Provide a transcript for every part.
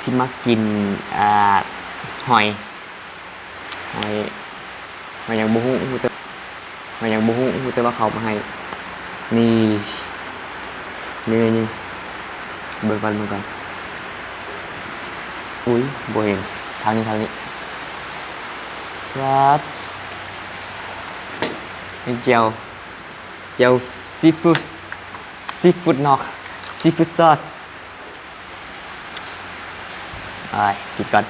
ที่มากินหอยหอยมาอย่างบุ้งแต่มาอย่างบุ้งแต่ว่าเขามาให้นี่นี่เบิ่งก่อนอุ้ยบ่เห็นทางนี้ครับเป็นเจียวซีฟู้ดนอกซีฟู้ดซอสกินก่อน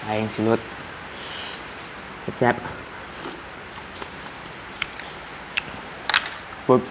ใส่ชิลล์แจ๊บปุ๊บ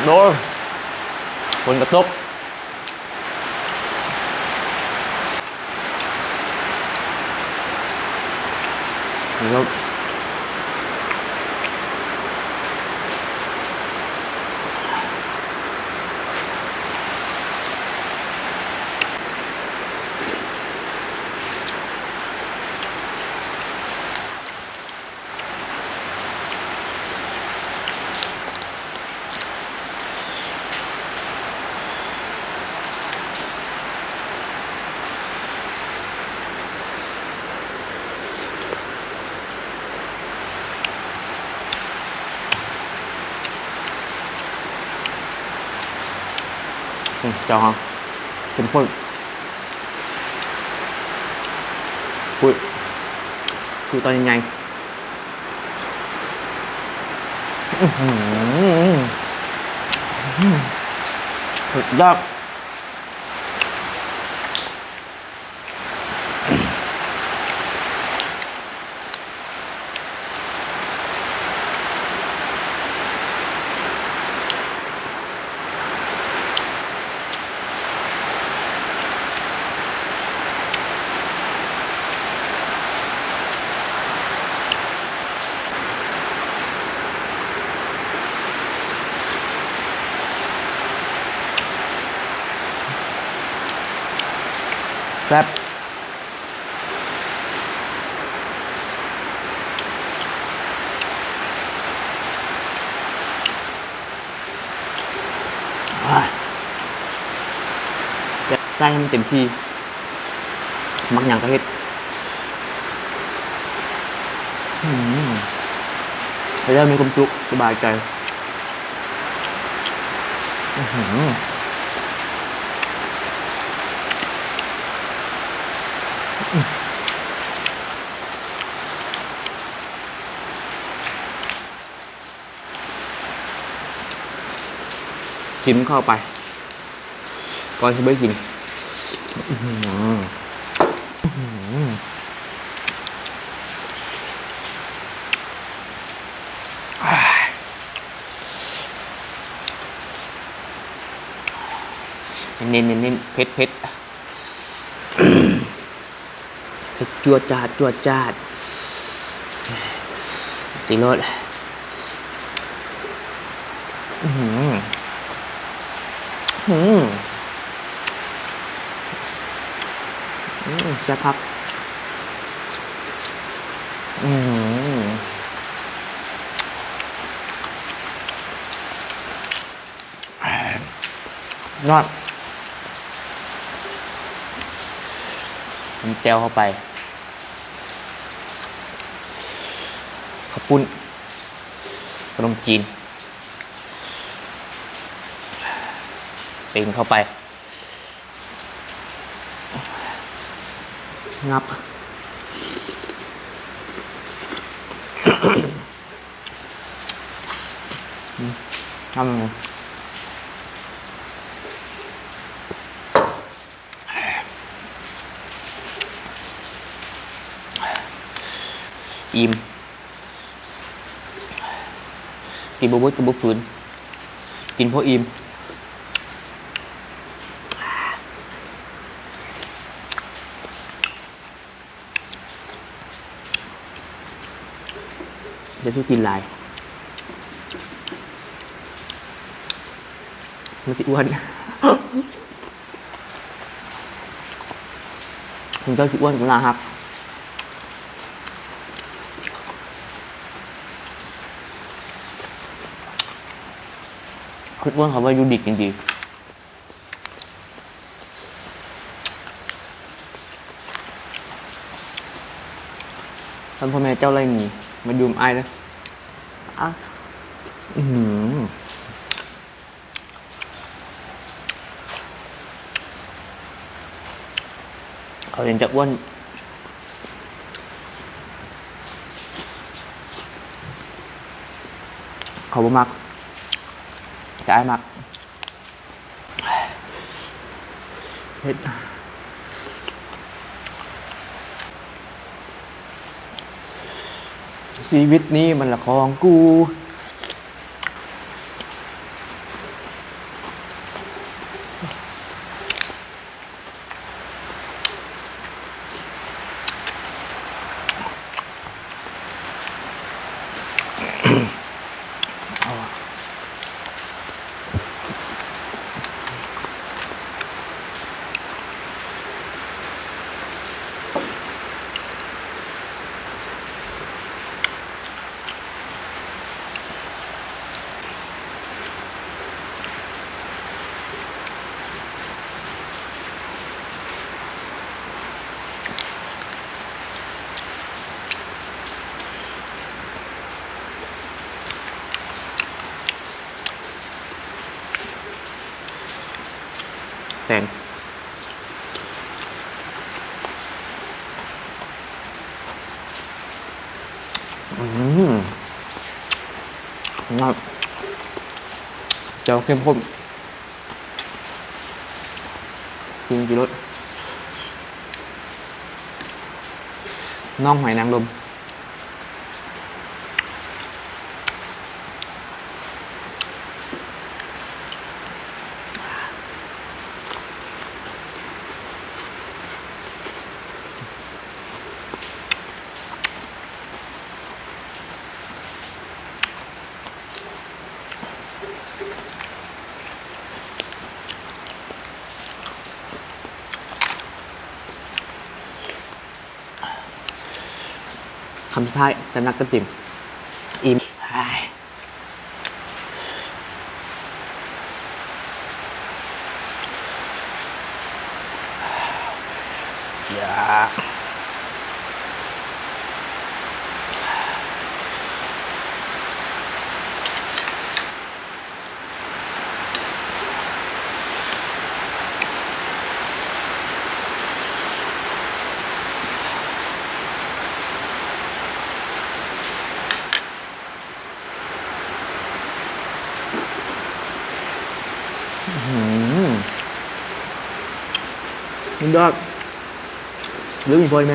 โดนฝนกระทบแล้วจอเป็นพูดตอนยังไงสุดยอดแซ่บใส่ให้มันเต็มที่มักอย่างก็เฮ็ดไปแล้วมีความสุขสบายใจ จิ้มเข้าไปก่อนที่ไม่กินเน้นเน้นเน้นเผ็ดเผ็ดจวดจาดจวดจาดสีรสแซ่บครับยอดผมแจวเข้าไปข้าวปุ้นขนมจีนติงเข้าไปงับทำอิ่มกินบะบุ้ยกับบุ้ฝืนกินเพราะอิ่มจะทุกกินลายมันจะอ้วนคุณเจ้าจะอ้วนกุลาครับคุณอ้วนเขาว่ายูดิกจริงๆท่านพ่อแม่เจ้าไรมีมาดูมไอ้เลยเขาเห็นจะอ้วนเขาบ่มักแต่ไอ้มักเผ็ดชีวิตนี้มันละของกูแตงงับเจ้าเข้มข้นจริงจีรสน่องหอยนางรมคำสุดท้ายแต่นักกระติ่มอิ่มอย่า มันยอดหรือมีพลไหม